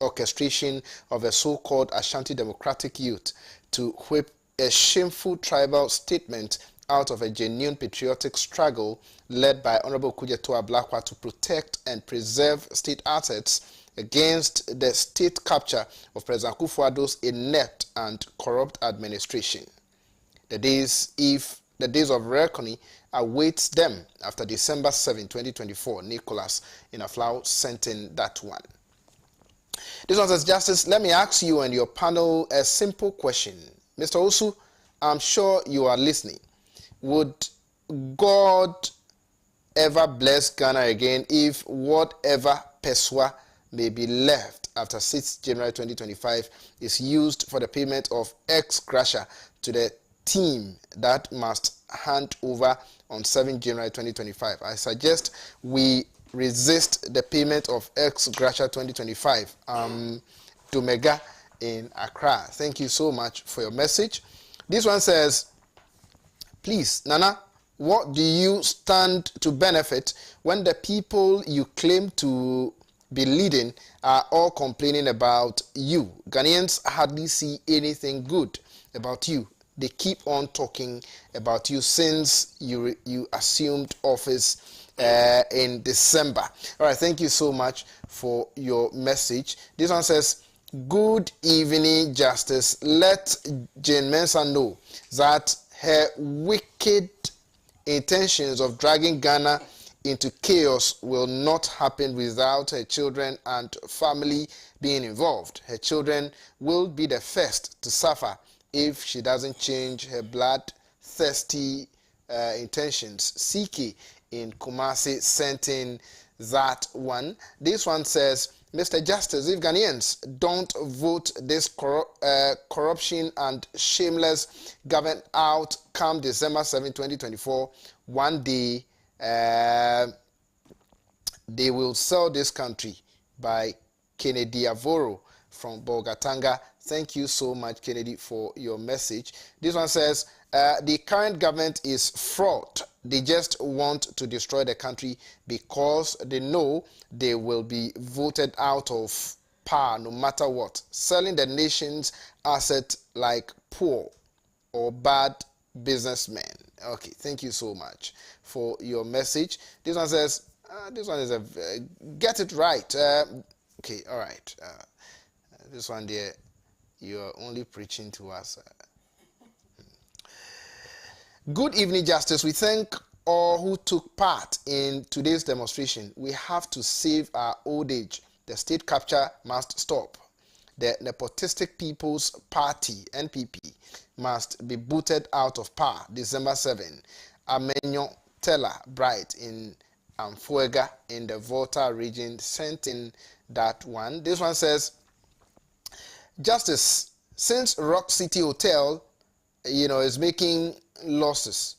orchestration of a so-called Ashanti Democratic Youth to whip a shameful tribal statement out of a genuine patriotic struggle led by Honorable Kujetua Blakwa to protect and preserve state assets against the state capture of President Akufo-Addo's inept and corrupt administration. The days of reckoning awaits them after December 7, 2024. Nicholas Inaflau sent in that one. This one says, Justice, let me ask you and your panel a simple question. Mr. Osu, I'm sure you are listening. Would God ever bless Ghana again if whatever peswa may be left after 6 January 2025 is used for the payment of ex gratia to the team that must hand over on 7 January 2025? I suggest we resist the payment of ex gratia 2025. Domega in Accra. Thank you so much for your message. This one says, please, Nana, what do you stand to benefit when the people you claim to be leading are all complaining about you? Ghanaians hardly see anything good about you. They keep on talking about you since you assumed office in December. All right, thank you so much for your message. This one says, good evening, Justice. Let Jane Mensah know that her wicked intentions of dragging Ghana into chaos will not happen without her children and family being involved. Her children will be the first to suffer if she doesn't change her bloodthirsty intentions. CK in Kumasi sent in that one. This one says, Mr. Justice, if Ghanaians don't vote this corruption and shameless government out come December 7, 2024, one day they will sell this country. By Kennedy Avoro from Bolgatanga. Thank you so much, Kennedy, for your message. This one says, the current government is fraud. They just want to destroy the country because they know they will be voted out of power no matter what. Selling the nation's asset like poor or bad businessmen. Okay, thank you so much for your message. This one says, this one is a get it right. Okay, all right. This one there, you're only preaching to us. Good evening, Justice. We thank all who took part in today's demonstration. We have to save our old age. The state capture must stop. The Nepotistic People's Party, NPP, must be booted out of power. December 7. Amenyo Teller Bright in Amfuega in the Volta region sent in that one. This one says, Justice, since Rock City Hotel, is making losses,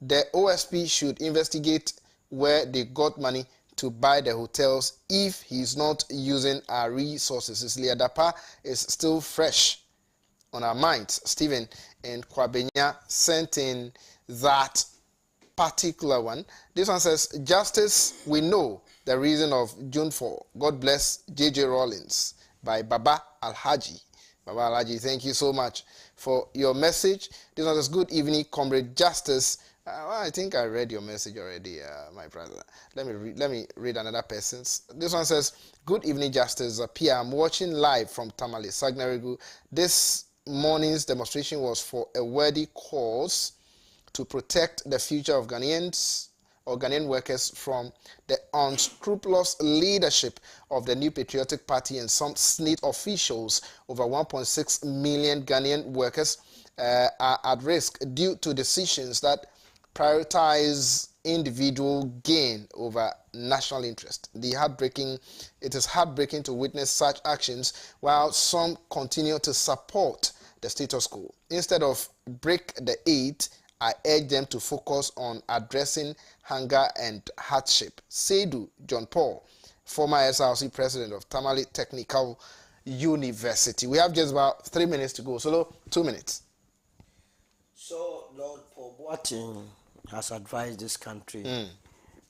the OSP should investigate where they got money to buy the hotels if he's not using our resources. Cecilia Dapa is still fresh on our minds. Stephen and Kwabenya sent in that particular one. This one says, Justice, we know the reason of June 4. God bless J.J. Rawlings by Baba Alhaji. Baba Alaji, thank you so much for your message. This one says, good evening, Comrade Justice. Well, I think I read your message already, my brother. Let me read another person's. This one says, good evening, Justice. Pia, I'm watching live from Tamale, Sagnarigu. This morning's demonstration was for a worthy cause to protect the future of Ghanaians or Ghanaian workers from the unscrupulous leadership of the New Patriotic Party and some SSNIT officials. Over 1.6 million Ghanaian workers are at risk due to decisions that prioritize individual gain over national interest. It is heartbreaking to witness such actions while some continue to support the status quo. Instead of break the eight, I urge them to focus on addressing hunger and hardship. Seidu John Paul, former SRC president of Tamale Technical University. We have just about 3 minutes to go. So, 2 minutes. So, Lord Paul Boateng has advised this country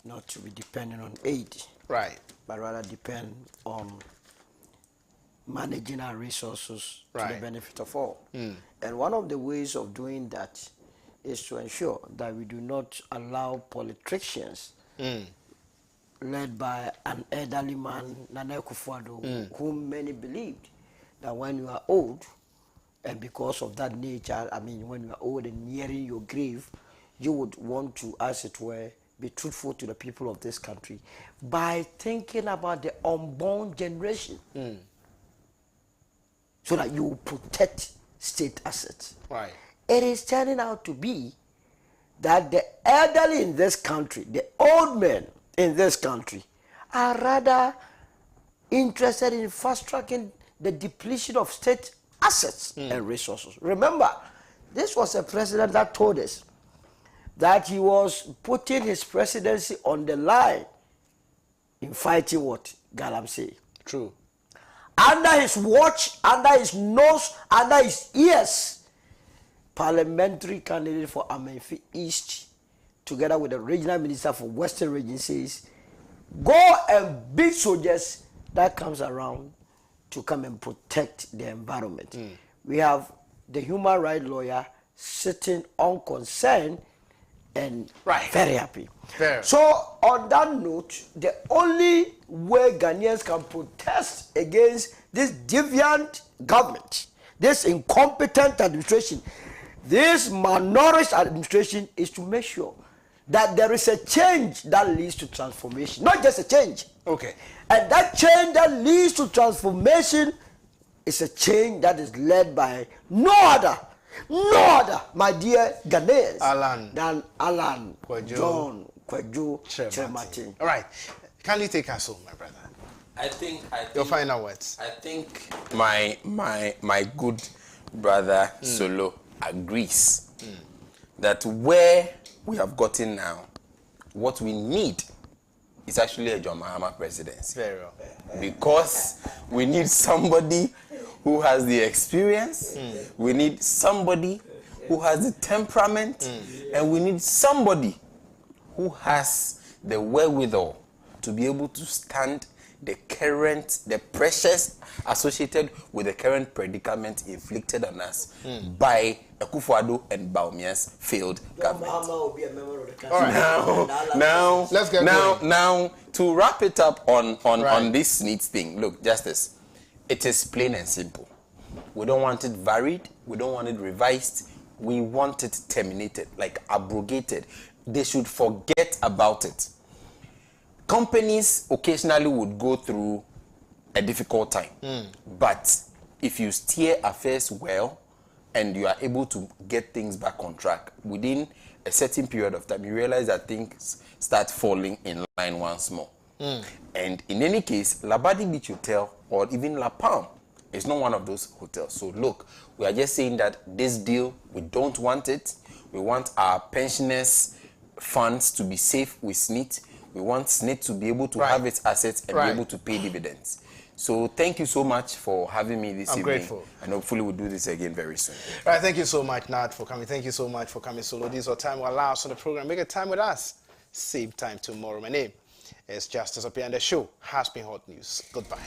not to be dependent on aid, right, but rather depend on managing our resources to the benefit of all. And one of the ways of doing that is to ensure that we do not allow politicians led by an elderly man, Nana Akufo-Addo, whom many believed that when you are old, and because of that nature, I mean, when you are old and nearing your grave, you would want to, as it were, be truthful to the people of this country by thinking about the unborn generation so that you protect state assets. Right. It is turning out to be that the elderly in this country, the old men in this country, are rather interested in fast-tracking the depletion of state assets and resources. Remember, this was a president that told us that he was putting his presidency on the line in fighting what? Galamsey. True. Under his watch, under his nose, under his ears, parliamentary candidate for Amenfi East, together with the regional minister for Western Region, says, go and beat soldiers that comes around to come and protect the environment. We have the human rights lawyer sitting unconcerned and very happy. Fair. So on that note, the only way Ghanaians can protest against this deviant government, this incompetent administration, this malnourished administration, is to make sure that there is a change that leads to transformation, not just a change. Okay. And that change that leads to transformation is a change that is led by no other, my dear Ghanaians, than Alan John Kwadwo Kyerematen. All right. Can you take us home, my brother? I think your final words. I think my good brother Solo agrees that where we have gotten now, what we need is actually a John Mahama presidency. Very well. Because we need somebody who has the experience, we need somebody who has the temperament, and we need somebody who has the wherewithal to be able to stand the pressures associated with the current predicament inflicted on us by Akufo-Addo and Bawumia's failed government. Will be a member of the Now, let's get going. Now, to wrap it up on this needs thing, look, Justice, it is plain and simple. We don't want it varied. We don't want it revised. We want it terminated, like abrogated. They should forget about it. Companies occasionally would go through a difficult time, but if you steer affairs well and you are able to get things back on track within a certain period of time, you realize that things start falling in line once more. And in any case, Labadi Beach Hotel or even La Palm is not one of those hotels. So look, we are just saying that this deal, we don't want it. We want our pensioners' funds to be safe with SSNIT. We want SSNIT to be able to have its assets and be able to pay dividends. So thank you so much for having me this evening. I'm grateful. And hopefully we'll do this again very soon. All right, thank you so much, Nat, for coming. Thank you so much for coming, Solo. This is our time will allow us on the program. Make a time with us. Same time tomorrow. My name is Justice Apia, and the show has been Hot News. Goodbye.